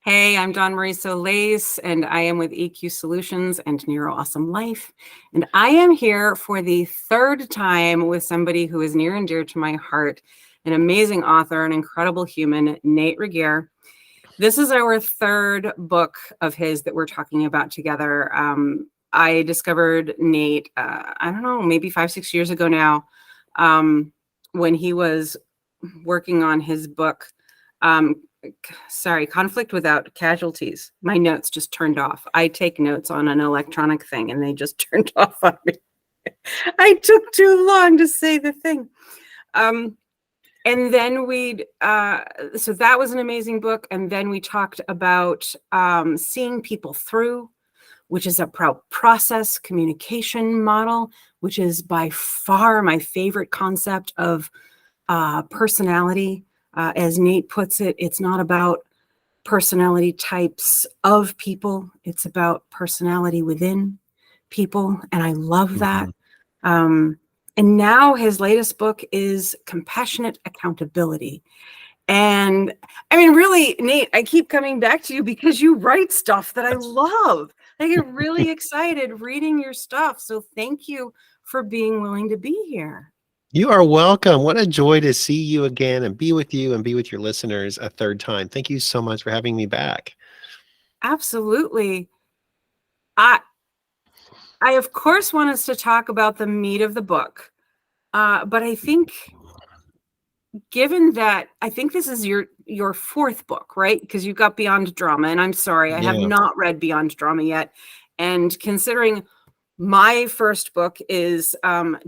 Hey, I'm Dawn Marie Solis, and I am with EQ Solutions and Neuro Awesome Life. And I am here for the third time with somebody who is near and dear to my heart, an amazing author, an incredible human, Nate Regier. This is our third book of his that we're talking about together. I discovered Nate, I don't know, maybe 5-6 years ago now, when he was working on his book, Conflict Without Casualties. My notes just turned off. I take notes on an electronic thing and they just turned off on me. I took too long to say the thing. And then so that was an amazing book. And then we talked about seeing people through, which is a process communication model, which is by far my favorite concept of personality. As Nate puts it, it's not about personality types of people. It's about personality within people. And I love that. And now his latest book is Compassionate Accountability. And I mean, really, Nate, I keep coming back to you because you write stuff that I love. I get really excited reading your stuff. So thank you for being willing to be here. You are welcome. What a joy to see you again and be with you and be with your listeners a third time. Thank you so much for having me back. Absolutely. I of course want us to talk about the meat of the book. But I think given that, I think this is your fourth book, right? Because you've got Beyond Drama. And I'm sorry, I have not read Beyond Drama yet. And considering my first book is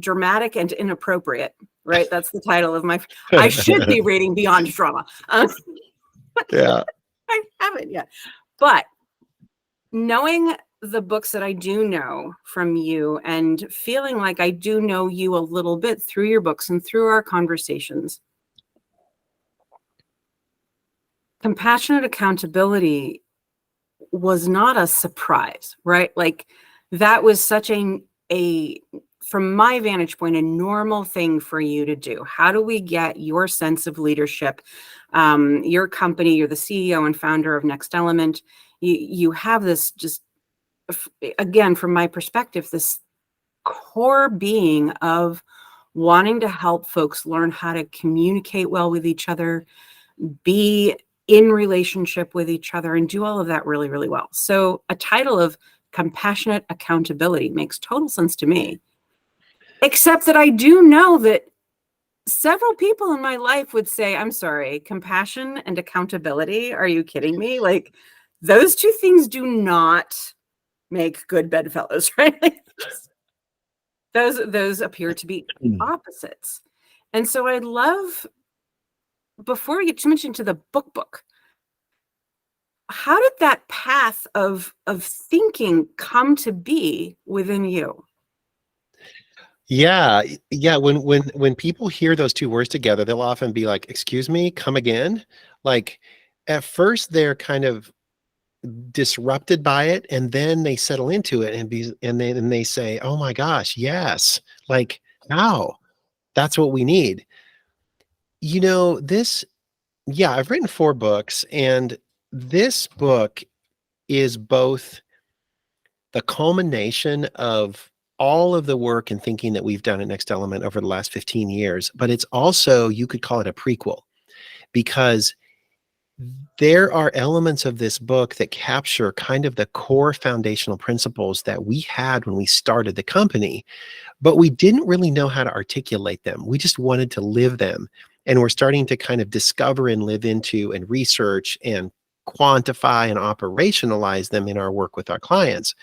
Dramatic and Inappropriate, right? That's the title of my, I should be reading Beyond Drama. Yeah. I haven't yet. But knowing the books that I do know from you and feeling like I do know you a little bit through your books and through our conversations, Compassionate Accountability was not a surprise, right? Like that was such a from my vantage point, a normal thing for you to do. How do we get your sense of leadership? Your company, you're the CEO and founder of Next Element. You have this, just again, from my perspective, this core being of wanting to help folks learn how to communicate well with each other, be in relationship with each other, and do all of that really, really well. So a title of Compassionate Accountability makes total sense to me, except that I do know that several people in my life would say, I'm sorry, compassion and accountability, are you kidding me? Like those two things do not make good bedfellows, right? Those appear to be opposites. And so I'd love, before we get too much into the book, how did that path of thinking come to be within you? Yeah. When people hear those two words together, they'll often be like, excuse me, come again. Like at first they're kind of disrupted by it, and then they settle into it and they say, oh my gosh, yes. Like, wow, that's what we need. You know, I've written 4 books, and this book is both the culmination of all of the work and thinking that we've done at Next Element over the last 15 years, but it's also, you could call it a prequel, because there are elements of this book that capture kind of the core foundational principles that we had when we started the company, but we didn't really know how to articulate them. We just wanted to live them. And we're starting to kind of discover and live into and research and quantify and operationalize them in our work with our clients.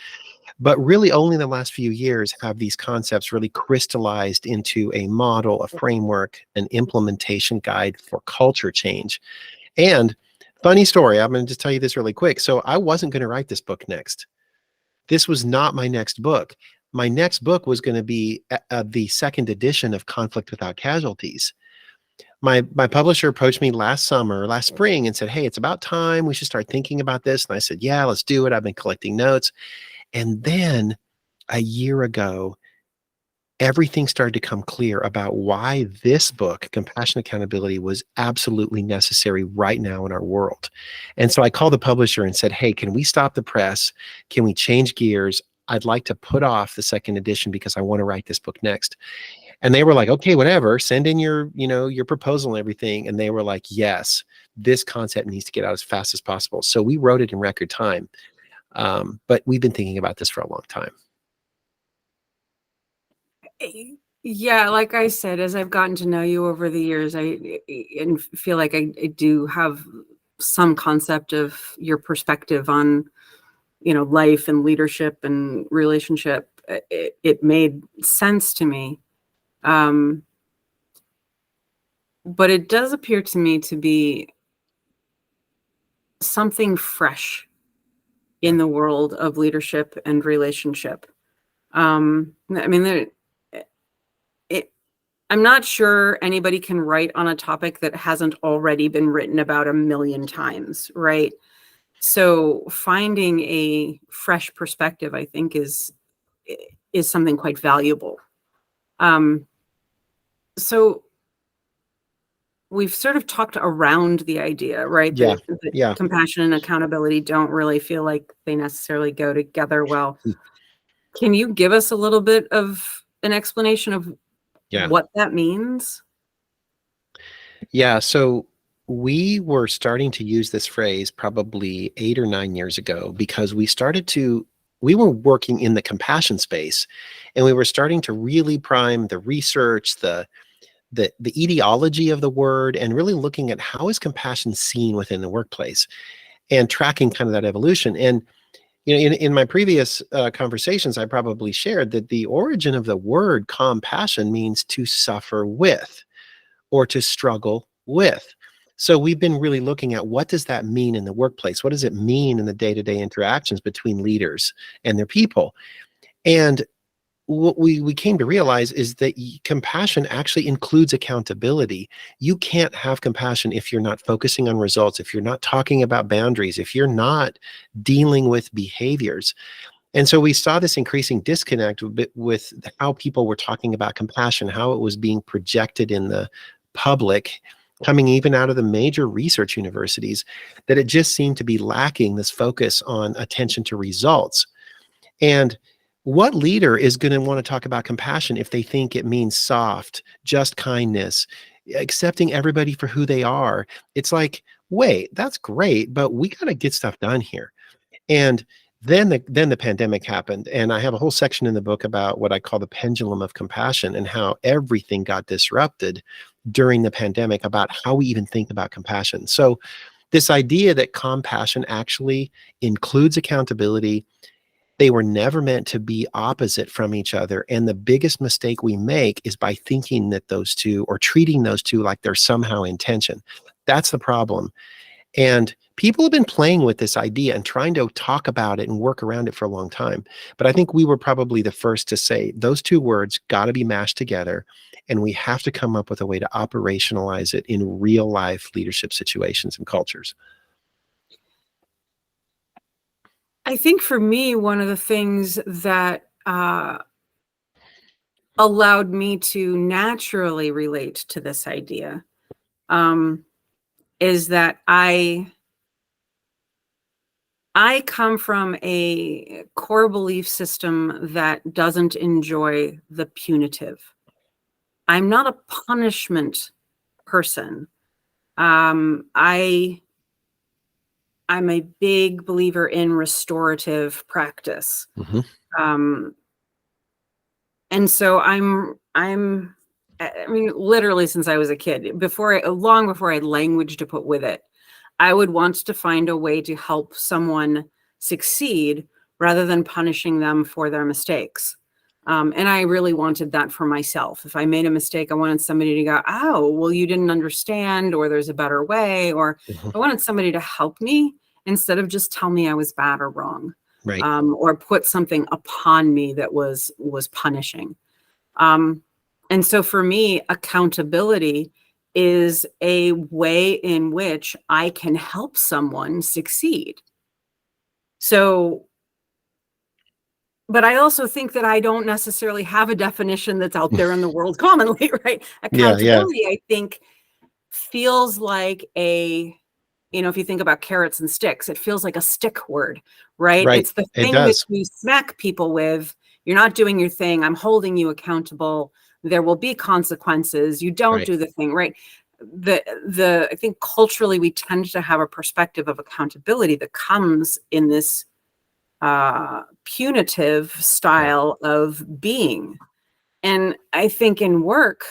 But really only in the last few years have these concepts really crystallized into a model, a framework, an implementation guide for culture change. And funny story, I'm going to just tell you this really quick. So I wasn't going to write this book next. This was not my next book. My next book was going to be the second edition of Conflict Without Casualties. My publisher approached me last spring, and said, hey, it's about time we should start thinking about this. And I said, yeah, let's do it. I've been collecting notes. And then a year ago, everything started to come clear about why this book, Compassion Accountability, was absolutely necessary right now in our world. And so I called the publisher and said, hey, can we stop the press? Can we change gears? I'd like to put off the second edition because I want to write this book next. And they were like, okay, whatever, send in your, your proposal and everything. And they were like, yes, this concept needs to get out as fast as possible. So we wrote it in record time. But we've been thinking about this for a long time. Yeah, like I said, as I've gotten to know you over the years, I and feel like I do have some concept of your perspective on, life and leadership and relationship. It made sense to me. But it does appear to me to be something fresh in the world of leadership and relationship. I mean, I'm not sure anybody can write on a topic that hasn't already been written about a million times, right? So finding a fresh perspective, I think, is something quite valuable. So we've sort of talked around the idea, right? Yeah. That Yeah. compassion and accountability don't really feel like they necessarily go together well. Can you give us a little bit of an explanation of Yeah. what that means? Yeah. So we were starting to use this phrase probably 8 or 9 years ago because we were working in the compassion space, and we were starting to really prime the research, the etiology of the word, and really looking at how is compassion seen within the workplace and tracking kind of that evolution. And in my previous conversations, I probably shared that the origin of the word compassion means to suffer with or to struggle with. So we've been really looking at what does that mean in the workplace? What does it mean in the day-to-day interactions between leaders and their people? And what we came to realize is that compassion actually includes accountability. You can't have compassion if you're not focusing on results, if you're not talking about boundaries, if you're not dealing with behaviors. And so we saw this increasing disconnect with how people were talking about compassion, how it was being projected in the public, coming even out of the major research universities, that it just seemed to be lacking this focus on attention to results. And what leader is going to want to talk about compassion if they think it means soft, just kindness, accepting everybody for who they are? It's like, wait, that's great, but we got to get stuff done here. And then the pandemic happened, and I have a whole section in the book about what I call the pendulum of compassion and how everything got disrupted during the pandemic about how we even think about compassion. So this idea that compassion actually includes accountability, they were never meant to be opposite from each other. And the biggest mistake we make is by thinking that those two, or treating those two like they're somehow in tension. That's the problem. And people have been playing with this idea and trying to talk about it and work around it for a long time. But I think we were probably the first to say those two words got to be mashed together, and we have to come up with a way to operationalize it in real life leadership situations and cultures. I think for me, one of the things that allowed me to naturally relate to this idea is that I come from a core belief system that doesn't enjoy the punitive. I'm not a punishment person. I'm a big believer in restorative practice. Mm-hmm. And so I mean, literally since I was a kid, long before I had language to put with it, I would want to find a way to help someone succeed rather than punishing them for their mistakes. And I really wanted that for myself. If I made a mistake, I wanted somebody to go, oh, well, you didn't understand, or there's a better way, or Mm-hmm. I wanted somebody to help me instead of just tell me I was bad or wrong. Right. Or put something upon me that was punishing. And so for me, accountability is a way in which I can help someone succeed. So but I also think that I don't necessarily have a definition that's out there in the world commonly, right? Yeah, yeah, Accountability, I think, feels like if you think about carrots and sticks, it feels like a stick word, right? right. It's the It thing that does. you smack people with. You're not doing your thing. I'm holding you accountable. There will be consequences. You don't Right. do the thing, right? I think culturally we tend to have a perspective of accountability that comes in this punitive Yeah. style of being. And I think in work,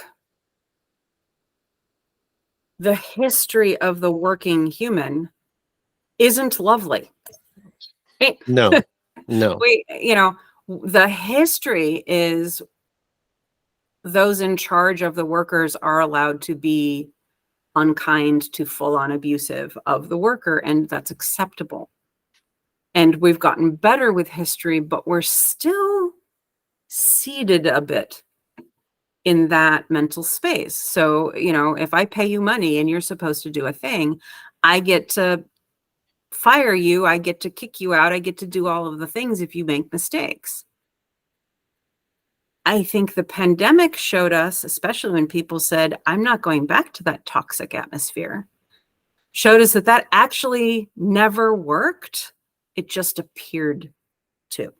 the history of the working human isn't lovely. Right? No, no. The history is those in charge of the workers are allowed to be unkind to full-on abusive of the worker, and that's acceptable. And we've gotten better with history, but we're still seeded a bit in that mental space. So, if I pay you money and you're supposed to do a thing, I get to fire you, I get to kick you out, I get to do all of the things if you make mistakes. I think the pandemic showed us, especially when people said, I'm not going back to that toxic atmosphere, showed us that actually never worked. It just appeared to.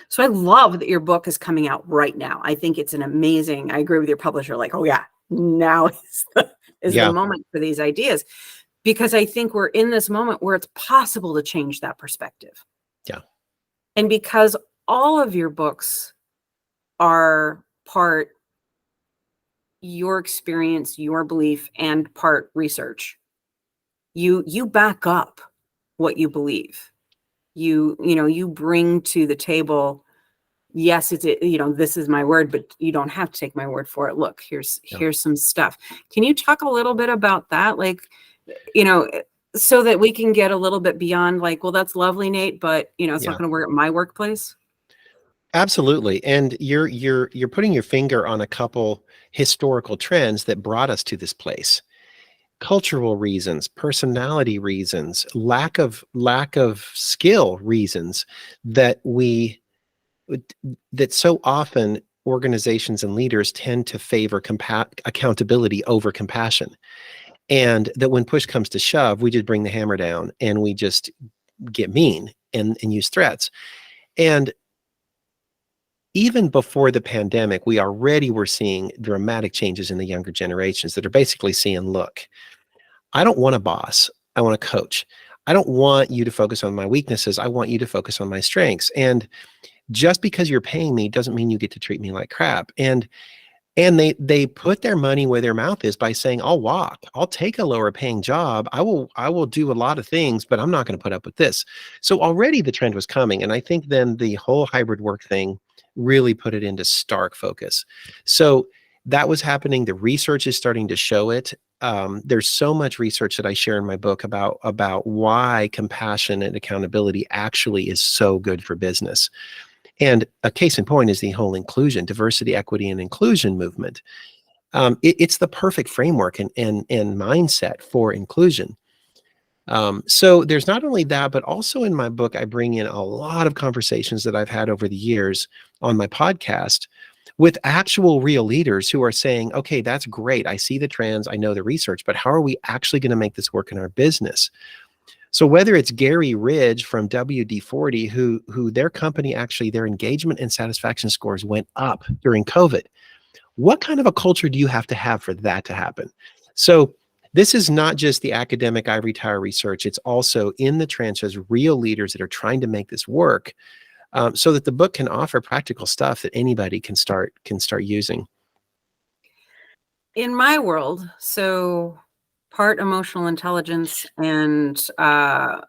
So I love that your book is coming out right now. I think it's an amazing, I agree with your publisher, like, oh yeah, now is the Yeah, moment for these ideas. Because I think we're in this moment where it's possible to change that perspective. yeah, And because all of your books are part your experience, your belief, and part research, you back up what you believe. You bring to the table, yes, this is my word, but you don't have to take my word for it. Look, here's yeah, some stuff. Can you talk a little bit about that? Like, so that we can get a little bit beyond like, well, that's lovely, Nate, but it's not yeah. going to work at my workplace. Absolutely. And you're putting your finger on a couple historical trends that brought us to this place. Cultural reasons, personality reasons, lack of skill reasons that that so often organizations and leaders tend to favor accountability over compassion. And that when push comes to shove, we just bring the hammer down and we just get mean and use threats. And even before the pandemic, we already were seeing dramatic changes in the younger generations that are basically saying, look, I don't want a boss. I want a coach. I don't want you to focus on my weaknesses. I want you to focus on my strengths. And just because you're paying me doesn't mean you get to treat me like crap. And they put their money where their mouth is by saying, I'll walk. I'll take a lower paying job. I will do a lot of things, but I'm not going to put up with this. So already the trend was coming. And I think then the whole hybrid work thing really put it into stark focus. So that was happening. The research is starting to show it. There's so much research that I share in my book about why compassion and accountability actually is so good for business. And a case in point is the whole inclusion, diversity, equity, and inclusion movement. It's the perfect framework and mindset for inclusion. So there's not only that, but also in my book, I bring in a lot of conversations that I've had over the years on my podcast with actual real leaders who are saying, okay, that's great. I see the trends. I know the research, but how are we actually going to make this work in our business? So whether it's Gary Ridge from WD-40, who their company actually, their engagement and satisfaction scores went up during COVID. What kind of a culture do you have to have for that to happen? So this is not just the academic ivory tower research. It's also in the trenches, real leaders that are trying to make this work, so that the book can offer practical stuff that anybody can start using. In my world, so part emotional intelligence and a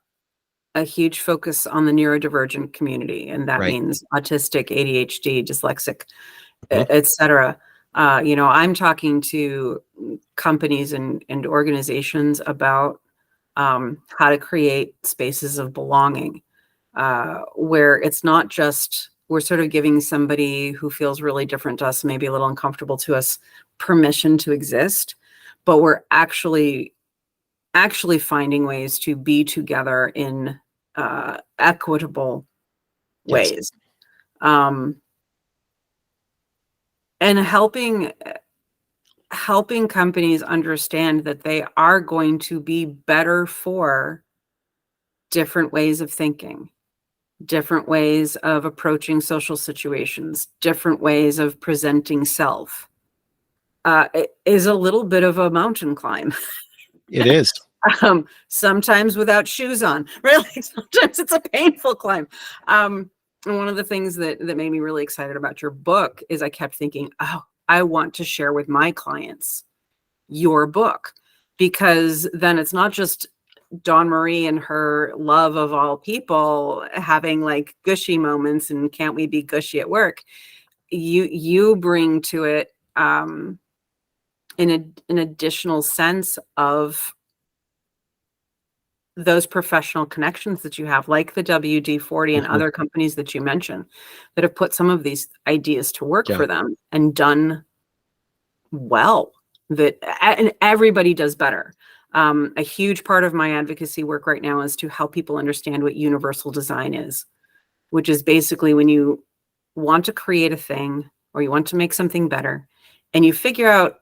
huge focus on the neurodivergent community, and that Right. means autistic, ADHD, dyslexic, Mhm. et cetera. I'm talking to companies and organizations about how to create spaces of belonging, where it's not just we're sort of giving somebody who feels really different to us, maybe a little uncomfortable to us, permission to exist, but we're actually finding ways to be together in equitable Yes. ways. And helping companies understand that they are going to be better for different ways of thinking, different ways of approaching social situations, different ways of presenting self. It is a little bit of a mountain climb. It is. Sometimes without shoes on, really. Sometimes it's a painful climb. And one of the things that made me really excited about your book is I kept thinking, oh, I want to share with my clients your book, because then it's not just Dawn Marie and her love of all people having like gushy moments and can't we be gushy at work. You bring to it an additional sense of those professional connections that you have, like the WD-40 and other companies that you mentioned that have put some of these ideas to work for them and done well, and everybody does better. A huge part of my advocacy work right now is to help people understand what universal design is, which is basically when you want to create a thing or you want to make something better and you figure out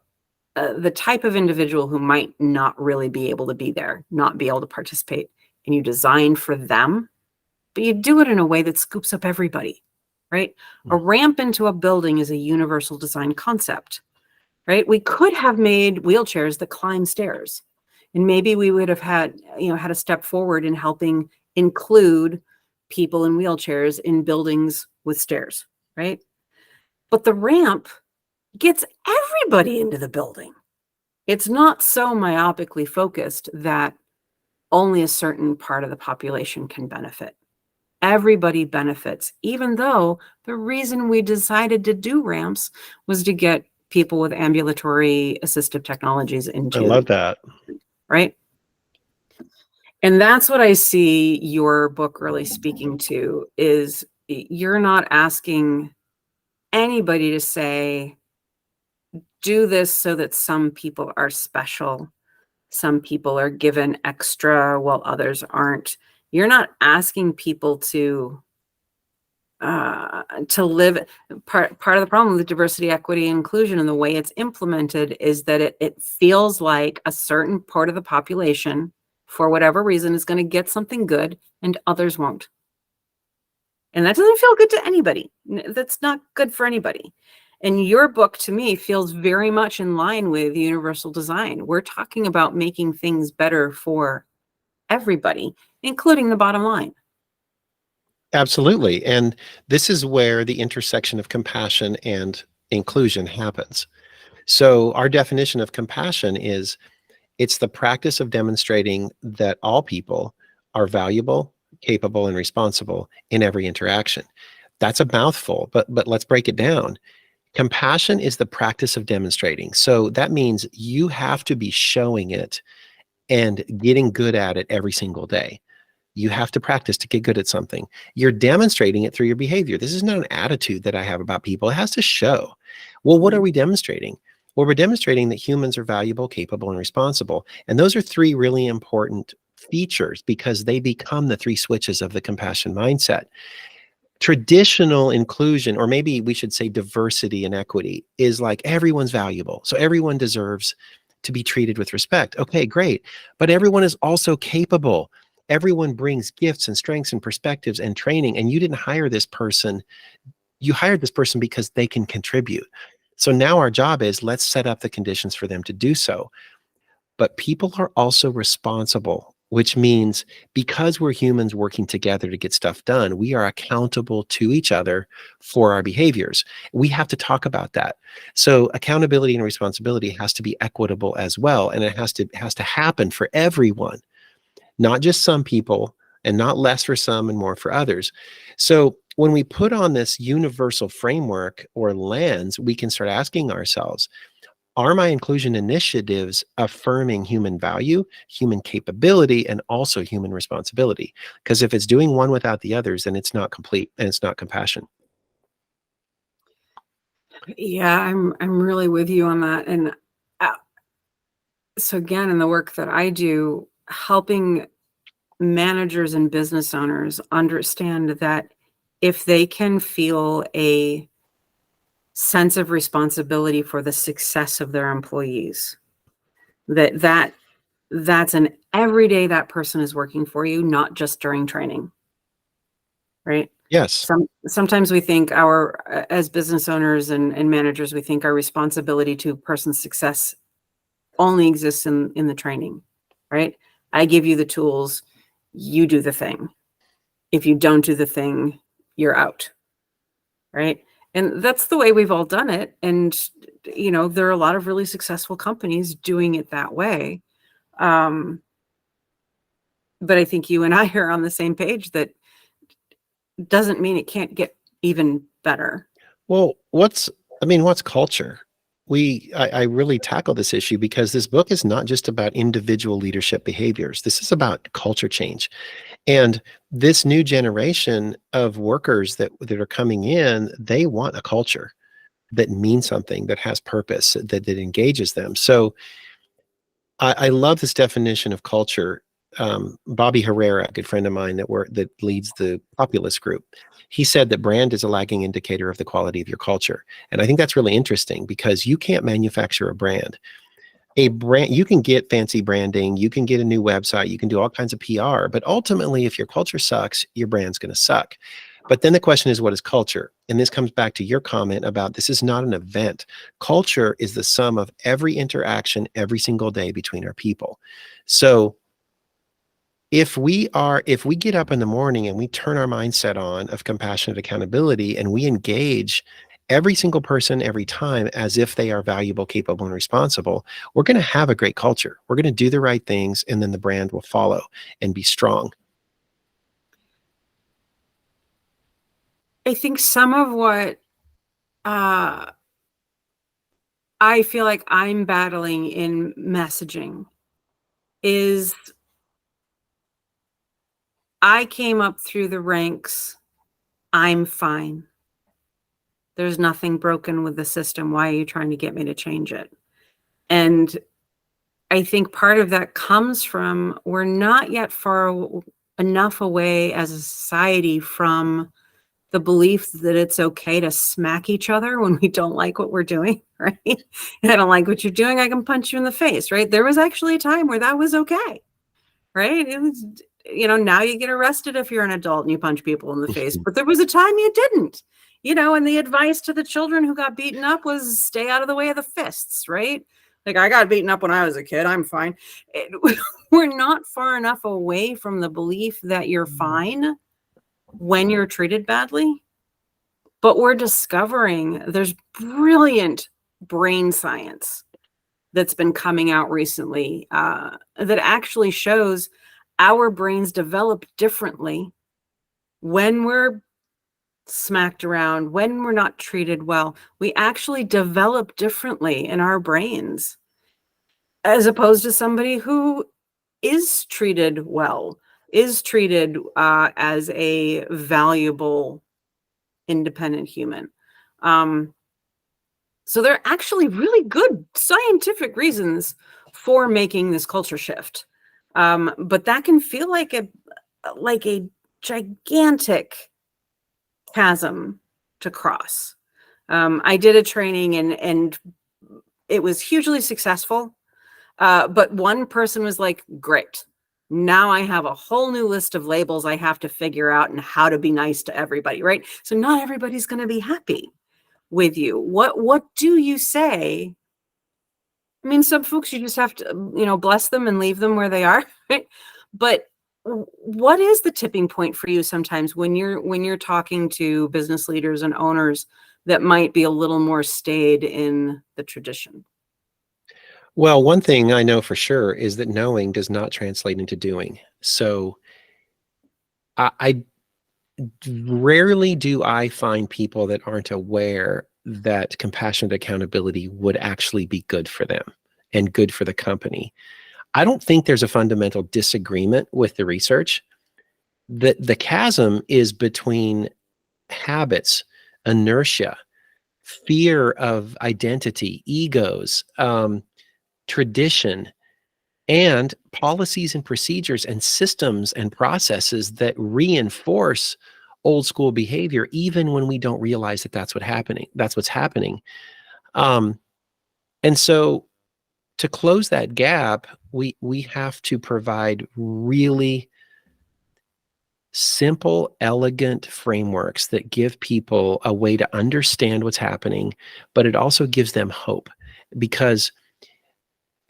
the type of individual who might not really be able to be there, not be able to participate, and you design for them, but you do it in a way that scoops up everybody, right? A ramp into a building is a universal design concept, right? We could have made wheelchairs that climb stairs, and maybe we would have had a step forward in helping include people in wheelchairs in buildings with stairs, right? But the ramp gets everybody into the building. It's not so myopically focused that only a certain part of the population can benefit. Everybody benefits, even though the reason we decided to do ramps was to get people with ambulatory assistive technologies into. I love that. Right? And that's what I see your book really speaking to, is you're not asking anybody to say, do this so that some people are special. Some people are given extra while others aren't. You're not asking people to live. Part of the problem with diversity, equity, and inclusion and the way it's implemented is that it feels like a certain part of the population, for whatever reason, is going to get something good and others won't. And that doesn't feel good to anybody. That's not good for anybody. And your book, to me, feels very much in line with universal design. We're talking about making things better for everybody, including the bottom line. Absolutely. And this is where the intersection of compassion and inclusion happens. So our definition of compassion is it's the practice of demonstrating that all people are valuable, capable, and responsible in every interaction. That's a mouthful, but let's break it down. Compassion is the practice of demonstrating. So that means you have to be showing it and getting good at it every single day. You have to practice to get good at something. You're demonstrating it through your behavior. This is not an attitude that I have about people. It has to show. Well, what are we demonstrating? Well, we're demonstrating that humans are valuable, capable, and responsible. And those are three really important features because they become the three switches of the compassion mindset. Traditional inclusion, or maybe we should say diversity and equity, is like everyone's valuable. So everyone deserves to be treated with respect. Okay, great. But everyone is also capable. Everyone brings gifts and strengths and perspectives and training. And you didn't hire this person. You hired this person because they can contribute. So now our job is let's set up the conditions for them to do so. But people are also responsible, which means because we're humans working together to get stuff done, we are accountable to each other for our behaviors. We have to talk about that. So accountability and responsibility has to be equitable as well. And it has to happen for everyone, not just some people, and not less for some and more for others. So when we put on this universal framework or lens, we can start asking ourselves, are my inclusion initiatives affirming human value, human capability, and also human responsibility? Because if it's doing one without the others, then it's not complete and it's not compassion. Yeah, I'm really with you on that. And so again, in the work that I do, helping managers and business owners understand that if they can feel a sense of responsibility for the success of their employees, that's an every day that person is working for you, not just during training, right? Yes. Sometimes we think as business owners and managers, we think our responsibility to a person's success only exists in the training, right? I give you the tools, you do the thing. If you don't do the thing, you're out, right? And that's the way we've all done it. And, there are a lot of really successful companies doing it that way. But I think you and I are on the same page that doesn't mean it can't get even better. Well, what's culture? I really tackle this issue because this book is not just about individual leadership behaviors. This is about culture change. And this new generation of workers that are coming in, they want a culture that means something, that has purpose, that engages them. So I love this definition of culture. Bobby Herrera, a good friend of mine that leads the Populist group, he said that brand is a lagging indicator of the quality of your culture. And I think that's really interesting because you can't manufacture a brand. A brand, you can get fancy branding, you can get a new website, you can do all kinds of PR, but ultimately, if your culture sucks, your brand's going to suck. But then the question is, what is culture? And this comes back to your comment about this is not an event. Culture is the sum of every interaction every single day between our people. So if we get up in the morning and we turn our mindset on of compassionate accountability and we engage every single person every time as if they are valuable, capable, and responsible, we're going to have a great culture. We're going to do the right things, and then the brand will follow and be strong. I think some of what I feel like I'm battling in messaging is I came up through the ranks. I'm fine. There's nothing broken with the system. Why are you trying to get me to change it? And I think part of that comes from we're not yet far enough away as a society from the belief that it's okay to smack each other when we don't like what we're doing, right? And I don't like what you're doing, I can punch you in the face, right? There was actually a time where that was okay, right? It was, now you get arrested if you're an adult and you punch people in the face, but there was a time you didn't, and the advice to the children who got beaten up was stay out of the way of the fists, right? Like, I got beaten up when I was a kid, I'm fine. We're not far enough away from the belief that you're fine when you're treated badly, but we're discovering there's brilliant brain science that's been coming out recently that actually shows our brains develop differently when we're smacked around, when we're not treated well. We actually develop differently in our brains as opposed to somebody who is treated well, is treated as a valuable, independent human. So there are actually really good scientific reasons for making this culture shift. But that can feel like a gigantic chasm to cross. I did a training and it was hugely successful. But one person was like, great. Now I have a whole new list of labels I have to figure out and how to be nice to everybody, right? So not everybody's going to be happy with you. What do you say? I mean, some folks you just have to, bless them and leave them where they are, right? But what is the tipping point for you sometimes when you're talking to business leaders and owners that might be a little more staid in the tradition? Well, one thing I know for sure is that knowing does not translate into doing. So I rarely do I find people that aren't aware that compassionate accountability would actually be good for them and good for the company. I don't think there's a fundamental disagreement with the research. The chasm is between habits, inertia, fear of identity, egos, tradition, and policies and procedures and systems and processes that reinforce old school behavior, even when we don't realize that that's what's happening. And so to close that gap, we have to provide really simple, elegant frameworks that give people a way to understand what's happening, but it also gives them hope, because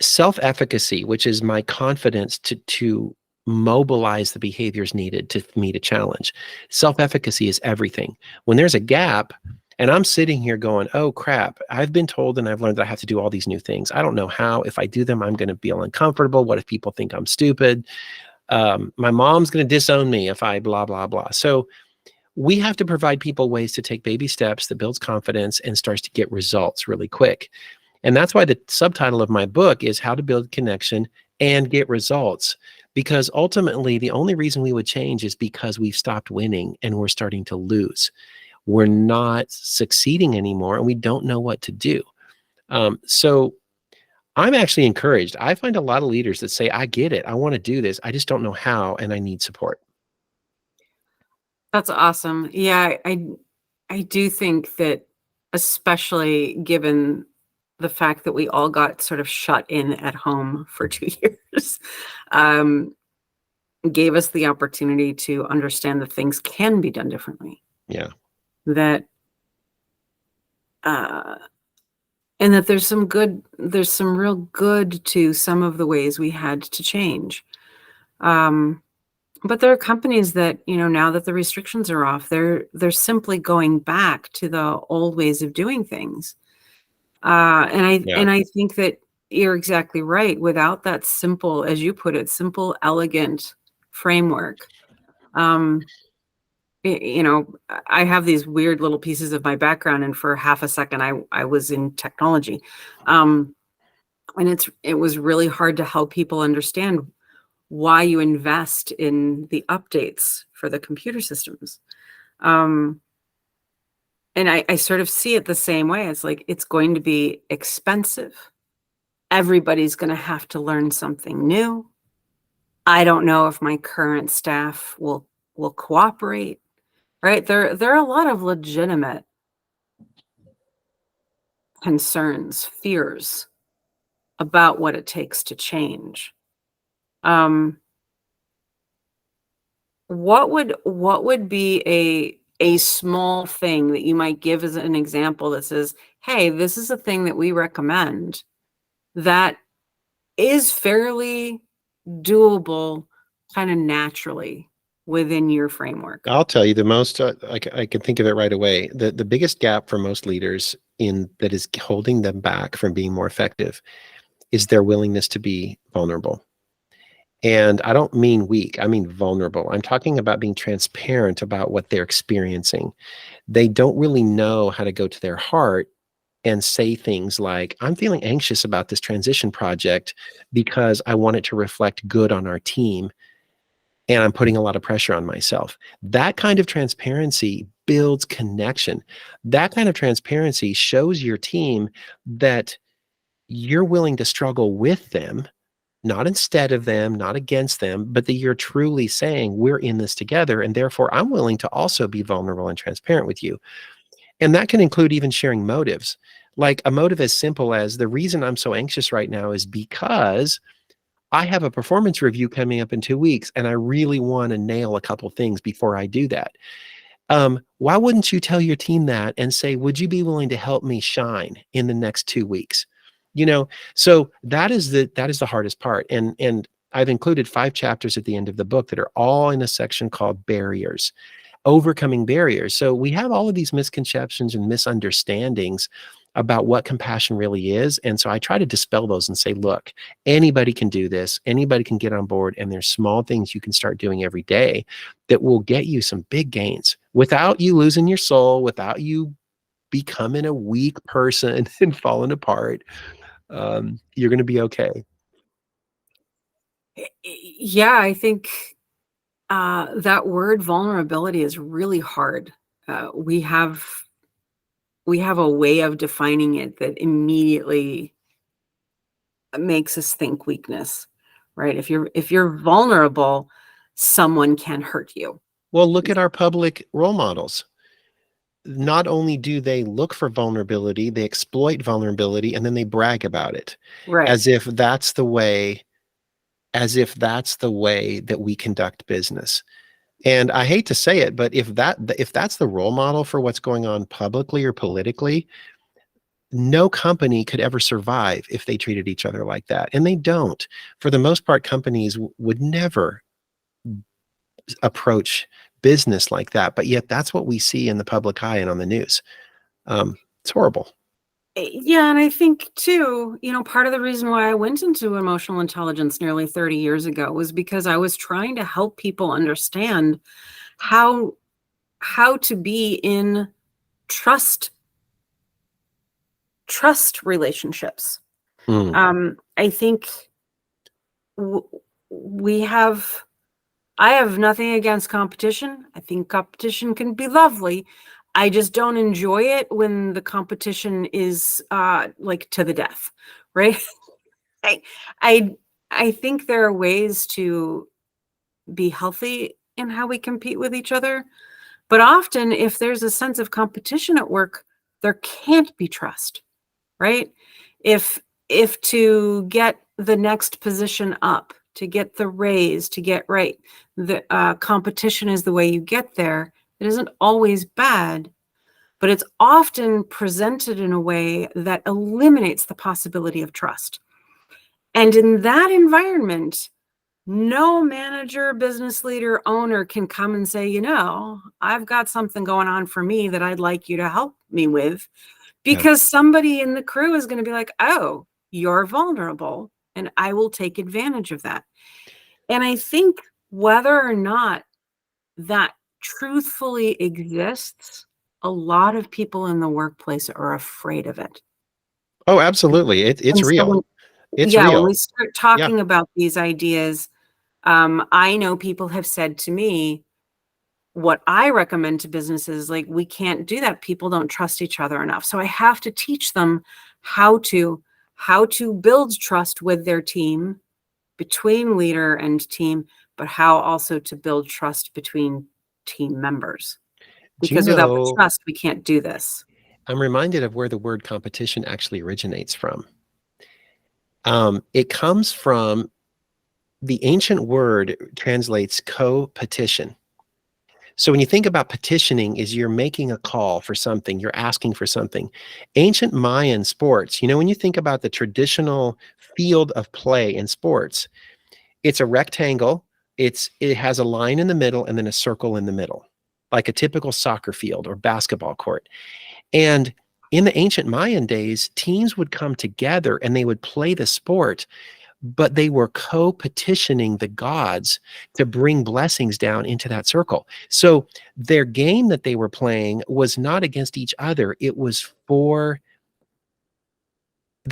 self-efficacy, which is my confidence to mobilize the behaviors needed to meet a challenge. Self-efficacy is everything. When there's a gap, and I'm sitting here going, oh crap, I've been told and I've learned that I have to do all these new things. I don't know how. If I do them, I'm going to feel uncomfortable. What if people think I'm stupid? My mom's going to disown me if I blah, blah, blah. So we have to provide people ways to take baby steps that builds confidence and starts to get results really quick. And that's why the subtitle of my book is How to Build Connection and Get Results. Because ultimately, the only reason we would change is because we've stopped winning and we're starting to lose. We're not succeeding anymore and we don't know what to do. So I'm actually encouraged. I find a lot of leaders that say, I get it. I want to do this. I just don't know how, and I need support. That's awesome. Yeah, I do think that, especially given the fact that we all got sort of shut in at home for 2 years, gave us the opportunity to understand that things can be done differently. Yeah. That and that there's some real good to some of the ways we had to change. But there are companies that, now that the restrictions are off, they're simply going back to the old ways of doing things. And I think that you're exactly right. Without that simple, as you put it, simple, elegant framework, I have these weird little pieces of my background, and for half a second, I was in technology, and it was really hard to help people understand why you invest in the updates for the computer systems. And I sort of see it the same way. It's like, it's going to be expensive. Everybody's going to have to learn something new. I don't know if my current staff will cooperate, right? There are a lot of legitimate concerns, fears about what it takes to change. What would be a small thing that you might give as an example that says, hey, this is a thing that we recommend that is fairly doable kind of naturally within your framework? I'll tell you the most, I can think of it right away. The biggest gap for most leaders that is holding them back from being more effective is their willingness to be vulnerable. And I don't mean weak, I mean vulnerable. I'm talking about being transparent about what they're experiencing. They don't really know how to go to their heart and say things like, I'm feeling anxious about this transition project because I want it to reflect good on our team, and I'm putting a lot of pressure on myself. That kind of transparency builds connection. That kind of transparency shows your team that you're willing to struggle with them, not instead of them, not against them, but that you're truly saying, we're in this together, and therefore I'm willing to also be vulnerable and transparent with you. And that can include even sharing motives. Like a motive as simple as, the reason I'm so anxious right now is because I have a performance review coming up in 2 weeks, and I really want to nail a couple things before I do that. Why wouldn't you tell your team that and say, would you be willing to help me shine in the next 2 weeks? So that is the hardest part. And I've included 5 chapters at the end of the book that are all in a section called barriers, overcoming barriers. So we have all of these misconceptions and misunderstandings about what compassion really is. And so I try to dispel those and say, look, anybody can do this. Anybody can get on board. And there's small things you can start doing every day that will get you some big gains without you losing your soul, without you becoming a weak person and falling apart. You're going to be okay. Yeah, I think that word vulnerability is really hard. We have a way of defining it that immediately makes us think weakness, right? If you're vulnerable, someone can hurt you. Well, look at our public role models. Not only do they look for vulnerability, they exploit vulnerability, and then they brag about it Right. as if that's the way, that we conduct business. And I hate to say it, but if that's the role model for what's going on publicly or politically, no company could ever survive if they treated each other like that. And they don't. For the most part, companies would never approach business like that. But yet that's what we see in the public eye and on the news. It's horrible. Yeah, and I think too, part of the reason why I went into emotional intelligence nearly 30 years ago was because I was trying to help people understand how to be in trust relationships. Mm. I think we have I have nothing against competition. I think competition can be lovely. I just don't enjoy it when the competition is like to the death, right? I I I think there are ways to be healthy in how we compete with each other, but often if there's a sense of competition at work, there can't be trust, right? If to get the next position up, to get the raise, to get right, the competition is the way you get there. It isn't always bad, but it's often presented in a way that eliminates the possibility of trust. And in that environment, no manager, business leader, owner can come and say, I've got something going on for me that I'd like you to help me with, Yeah. because somebody in the crew is going to be like, oh, you're vulnerable, and I will take advantage of that. And I think whether or not that truthfully exists, a lot of people in the workplace are afraid of it. Oh, absolutely. It's And so real. It's when we real. start Yeah. talking about these ideas, I know people have said to me, what I recommend to businesses, like, we can't do that. People don't trust each other enough. So I have to teach them how to build trust with their team, between leader and team, but how also to build trust between team members. Do you Because without the know, trust, we can't do this. I'm reminded of where the word competition actually originates from. It comes from the ancient word translates co-petition. So when you think about petitioning, is you're making a call for something, you're asking for something. Ancient Mayan sports, when you think about the traditional field of play in sports, it's a rectangle. It has a line in the middle and then a circle in the middle, like a typical soccer field or basketball court. And in the ancient Mayan days, teams would come together and they would play the sport, but they were co-petitioning the gods to bring blessings down into that circle. So their game that they were playing was not against each other. They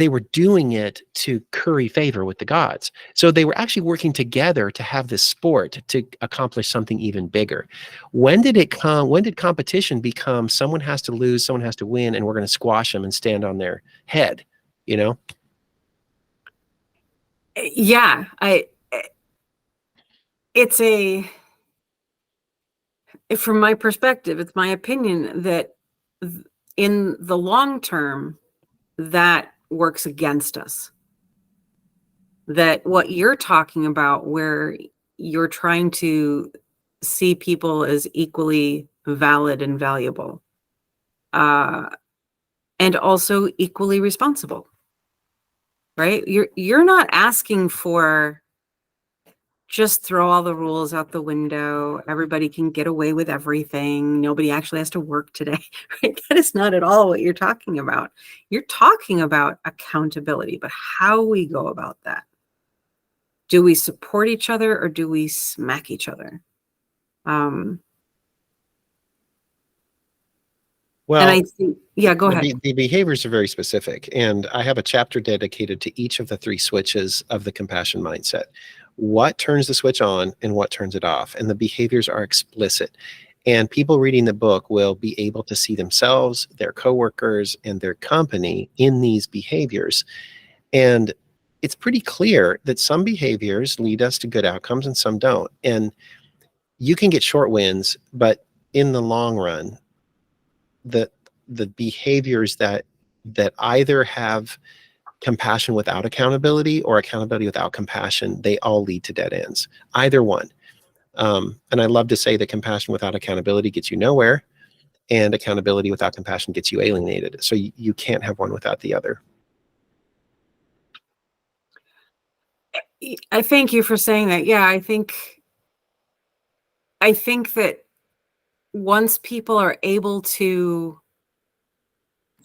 were doing it to curry favor with the gods. So they were actually working together to have this sport to accomplish something even bigger. When did competition become someone has to lose, someone has to win, and we're going to squash them and stand on their head, Yeah, it's from my perspective, it's my opinion that in the long term, that works against us. That what you're talking about, where you're trying to see people as equally valid and valuable, and also equally responsible, right? You're not asking for just throw all the rules out the window. Everybody can get away with everything. Nobody actually has to work today, right? That is not at all what you're talking about. You're talking about accountability, but how we go about that. Do we support each other or do we smack each other? And I think, go ahead. The behaviors are very specific, and I have a chapter dedicated to each of the 3 switches of the compassion mindset. What turns the switch on and what turns it off, and the behaviors are explicit. And people reading the book will be able to see themselves, their coworkers, and their company in these behaviors. And it's pretty clear that some behaviors lead us to good outcomes and some don't. And you can get short wins, but in the long run, the behaviors that either have compassion without accountability or accountability without compassion, they all lead to dead ends. Either one. And I love to say that compassion without accountability gets you nowhere, and accountability without compassion gets you alienated. So you can't have one without the other. I thank you for saying that. Yeah, I think that once people are able to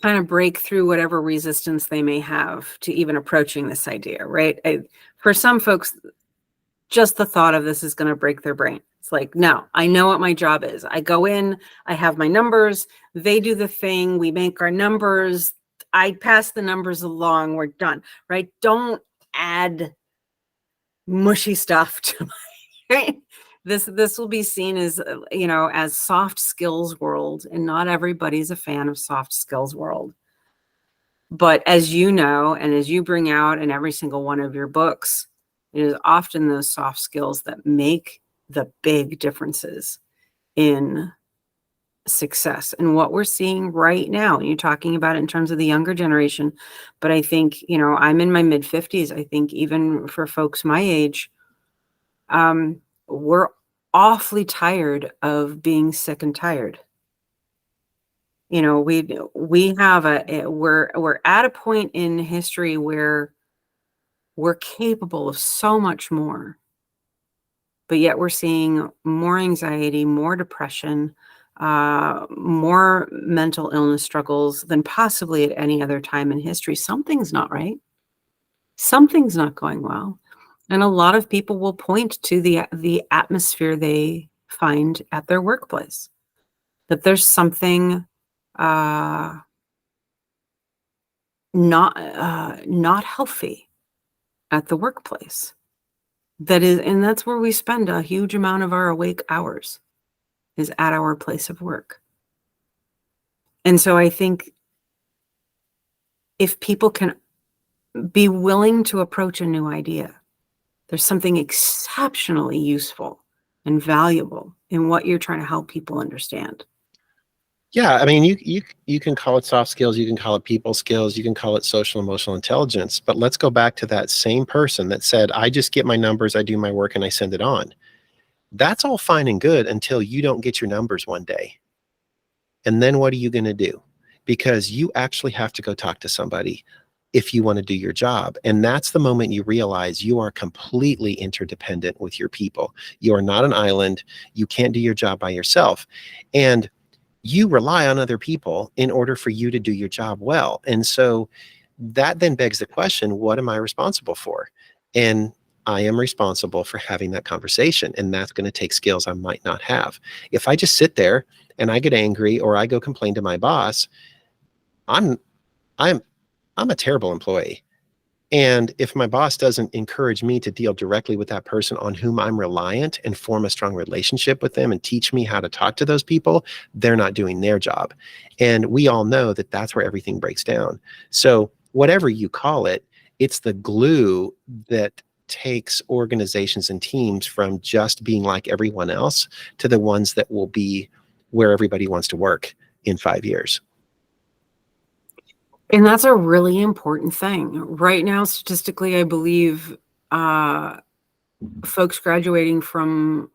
kind of break through whatever resistance they may have to even approaching this idea, right? For some folks, just the thought of this is going to break their brain. It's like, no, I know what my job is. I go in, I have my numbers, they do the thing, we make our numbers, I pass the numbers along, we're done, right? Don't add mushy stuff to my, right? This will be seen as, as soft skills world, and not everybody's a fan of soft skills world. But as you know, and as you bring out in every single one of your books, it is often those soft skills that make the big differences in success. And what we're seeing right now, and you're talking about it in terms of the younger generation, but I think, I'm in my mid 50s. I think even for folks my age, we're awfully tired of being sick and tired. We have we're at a point in history where we're capable of so much more, but yet we're seeing more anxiety, more depression, more mental illness struggles than possibly at any other time in history. Something's not right. Something's not going well. And a lot of people will point to the atmosphere they find at their workplace, that there's something not healthy at the workplace. And that's where we spend a huge amount of our awake hours, is at our place of work. And so I think if people can be willing to approach a new idea, there's something exceptionally useful and valuable in what you're trying to help people understand. Yeah, I mean, you can call it soft skills, you can call it people skills, you can call it social emotional intelligence, but let's go back to that same person that said, I just get my numbers, I do my work, and I send it on. That's all fine and good until you don't get your numbers one day. And then what are you going to do? Because you actually have to go talk to somebody if you want to do your job. And that's the moment you realize you are completely interdependent with your people. You are not an island. You can't do your job by yourself. And you rely on other people in order for you to do your job well. And so that then begs the question, what am I responsible for? And I am responsible for having that conversation. And that's going to take skills I might not have. If I just sit there and I get angry or I go complain to my boss, I'm a terrible employee. And if my boss doesn't encourage me to deal directly with that person on whom I'm reliant and form a strong relationship with them and teach me how to talk to those people, they're not doing their job. And we all know that that's where everything breaks down. So whatever you call it, it's the glue that takes organizations and teams from just being like everyone else to the ones that will be where everybody wants to work in 5 years. And that's a really important thing. Right now, statistically, I believe folks graduating from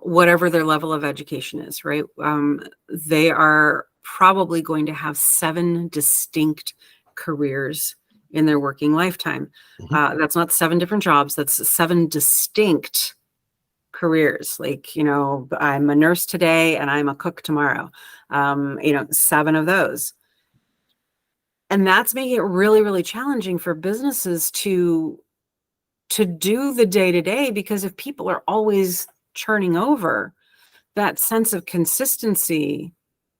whatever their level of education is, right? They are probably going to have 7 distinct careers in their working lifetime. Mm-hmm. That's not 7 different jobs. That's 7 distinct careers. Like, I'm a nurse today and I'm a cook tomorrow. 7 of those. And that's making it really, really challenging for businesses to do the day-to-day, because if people are always churning over, that sense of consistency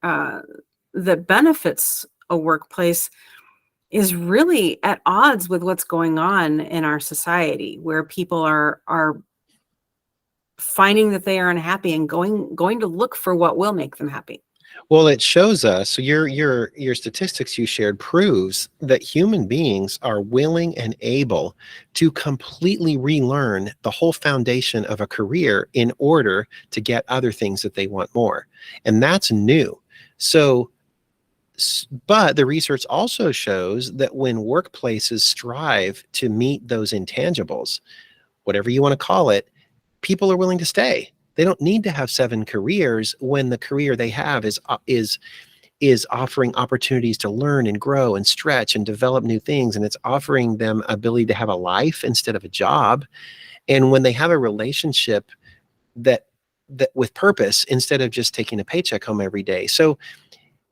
that benefits a workplace is really at odds with what's going on in our society, where people are finding that they are unhappy and going to look for what will make them happy. Well, it shows us, so your statistics you shared proves that human beings are willing and able to completely relearn the whole foundation of a career in order to get other things that they want more. And that's new. So, but the research also shows that when workplaces strive to meet those intangibles, whatever you want to call it, people are willing to stay. They don't need to have 7 careers when the career they have is offering opportunities to learn and grow and stretch and develop new things, and it's offering them ability to have a life instead of a job. And when they have a relationship that with purpose instead of just taking a paycheck home every day. So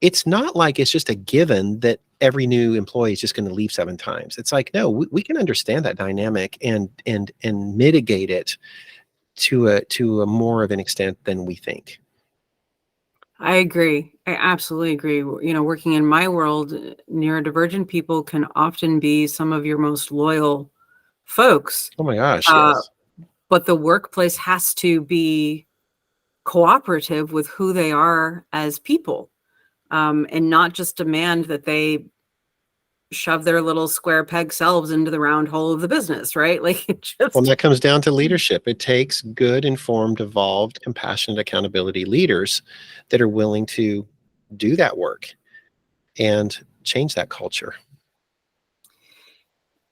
it's not like it's just a given that every new employee is just going to leave 7 times. It's like, no, we can understand that dynamic and mitigate it to a more of an extent than we think. I agree. I absolutely agree. Working in my world, neurodivergent people can often be some of your most loyal folks. Oh my gosh, Uh, yes. but the workplace has to be cooperative with who they are as people, and not just demand that they shove their little square peg selves into the round hole of the business, right? Like it just. Well, that comes down to leadership. It takes good, informed, evolved, compassionate accountability leaders that are willing to do that work and change that culture.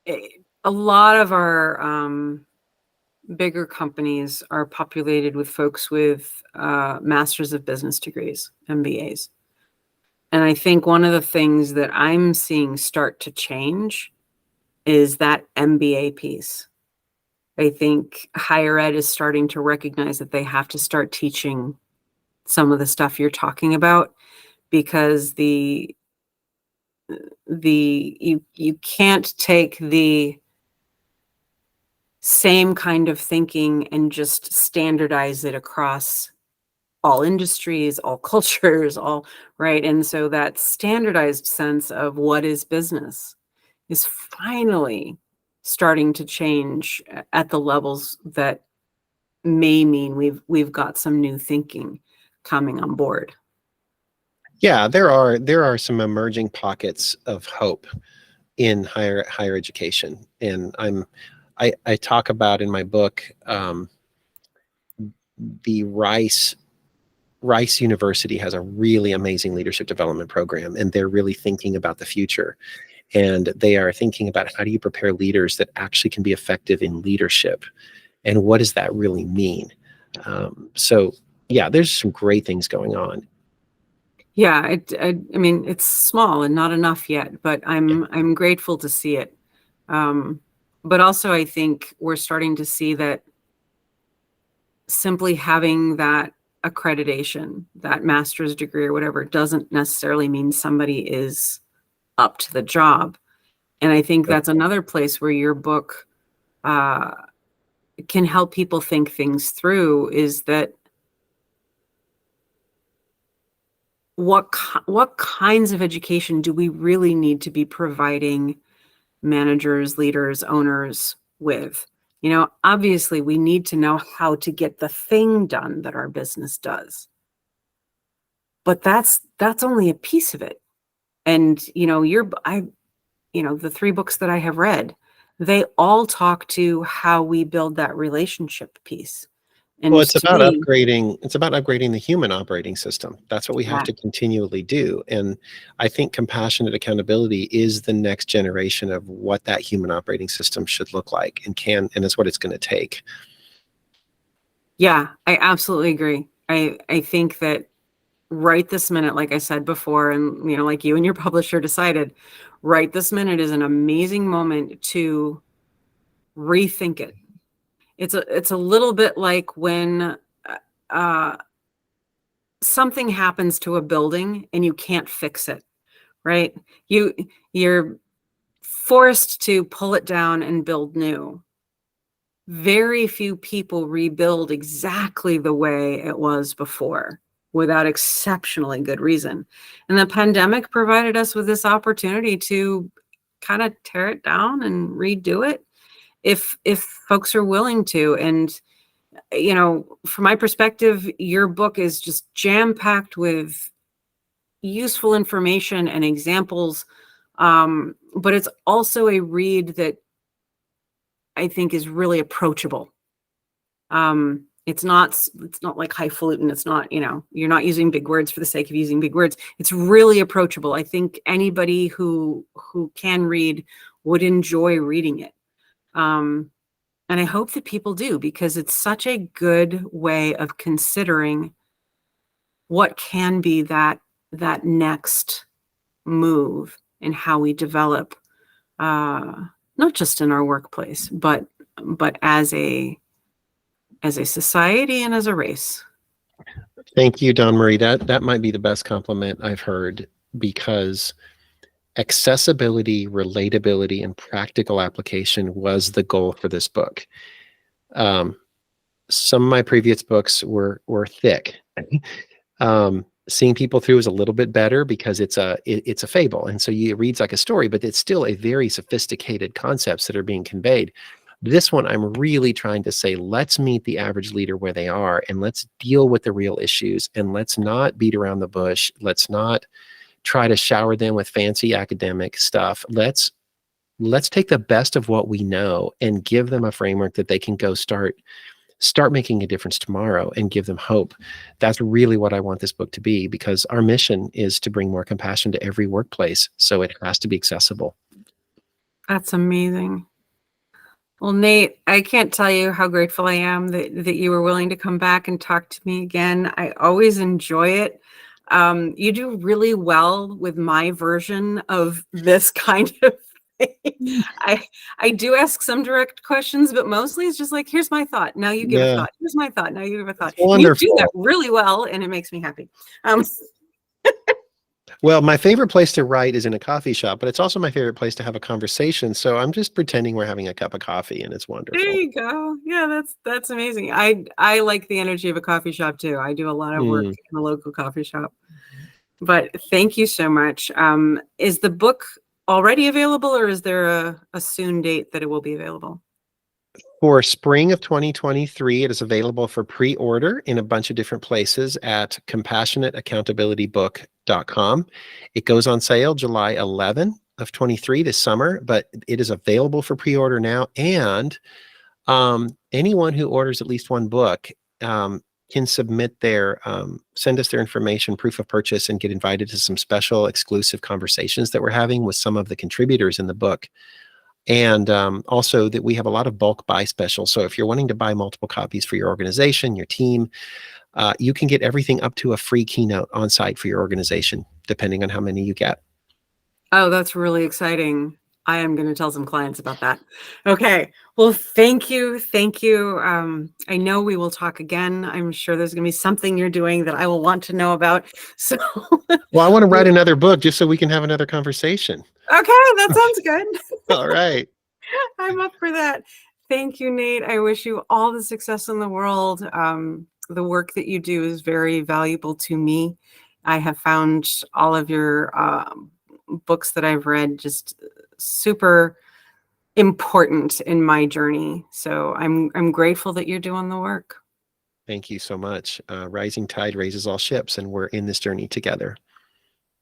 A lot of our bigger companies are populated with folks with masters of business degrees, MBAs. And I think one of the things that I'm seeing start to change is that MBA piece. I think higher ed is starting to recognize that they have to start teaching some of the stuff you're talking about, because you can't take the same kind of thinking and just standardize it across all industries, all cultures, all right. And so that standardized sense of what is business is finally starting to change at the levels that may mean we've got some new thinking coming on board. Yeah, there are some emerging pockets of hope in higher education, and I talk about in my book the Rice University has a really amazing leadership development program, and they're really thinking about the future. And they are thinking about how do you prepare leaders that actually can be effective in leadership, and what does that really mean? So yeah, there's some great things going on. Yeah, I mean, it's small and not enough yet, but I'm grateful to see it. But also, I think we're starting to see that simply having that accreditation, that master's degree or whatever, doesn't necessarily mean somebody is up to the job. And I think that's another place where your book can help people think things through, is that what kinds of education do we really need to be providing managers, leaders, owners with? Obviously we need to know how to get the thing done that our business does. But that's only a piece of it. And the 3 books that I have read, they all talk to how we build that relationship piece. And Well, it's to about me, upgrading the human operating system. That's what we have yeah, to continually do. And I think compassionate accountability is the next generation of what that human operating system should look like, and it's what it's going to take. yeah, I absolutely agree. I think that right this minute, like I said before, and like you and your publisher decided, right this minute is an amazing moment to rethink it. It's a little bit like when uh, something happens to a building and you can't fix it, right? You're forced to pull it down and build new. Very few people rebuild exactly the way it was before without exceptionally good reason. And the pandemic provided us with this opportunity to kind of tear it down and redo it if folks are willing to. And from my perspective, your book is just jam-packed with useful information and examples, but it's also a read that I think is really approachable. It's not like highfalutin. It's not, you're not using big words for the sake of using big words. It's really approachable. I think anybody who can read would enjoy reading it. And I hope that people do, because it's such a good way of considering what can be that next move in how we develop, not just in our workplace, but as a society and as a race. Thank you, Dawn Marie. That might be the best compliment I've heard, because accessibility, relatability, and practical application was the goal for this book. Some of my previous books were thick. Seeing People Through is a little bit better because it's a fable, and so it reads like a story, but it's still a very sophisticated concepts that are being conveyed. This one, I'm really trying to say, let's meet the average leader where they are, and let's deal with the real issues, and let's not beat around the bush. Let's not try to shower them with fancy academic stuff. Let's take the best of what we know and give them a framework that they can go start making a difference tomorrow, and give them hope. That's really what I want this book to be, because our mission is to bring more compassion to every workplace. So it has to be accessible. That's amazing. Well, Nate, I can't tell you how grateful I am that you were willing to come back and talk to me again. I always enjoy it. You do really well with my version of this kind of thing. I do ask some direct questions, but mostly it's just like, here's my thought. Now you give a thought. Here's my thought. Now you give a thought. Wonderful. You do that really well, and it makes me happy. Well, my favorite place to write is in a coffee shop, but it's also my favorite place to have a conversation. So I'm just pretending we're having a cup of coffee, and it's wonderful. There you go. Yeah, that's amazing. I like the energy of a coffee shop too. I do a lot of work in a local coffee shop. But thank you so much. Is the book already available, or is there a soon date that it will be available? For spring of 2023, it is available for pre-order in a bunch of different places at compassionateaccountabilitybook.com. It goes on sale July 11 of 23 this summer, but it is available for pre-order now. And anyone who orders at least one book can submit send us their information, proof of purchase, and get invited to some special exclusive conversations that we're having with some of the contributors in the book. And also that we have a lot of bulk buy specials. So if you're wanting to buy multiple copies for your organization, your team, you can get everything up to a free keynote on site for your organization, depending on how many you get. Oh, that's really exciting. I am going to tell some clients about that. Okay. Well, thank you. Thank you. I know we will talk again. I'm sure there's going to be something you're doing that I will want to know about. So, well, I want to write another book just so we can have another conversation. Okay. That sounds good. All right. I'm up for that. Thank you, Nate. I wish you all the success in the world. The work that you do is very valuable to me. I have found all of your books that I've read just super important in my journey. So I'm grateful that you're doing the work. Thank you so much. Rising tide raises all ships, and we're in this journey together.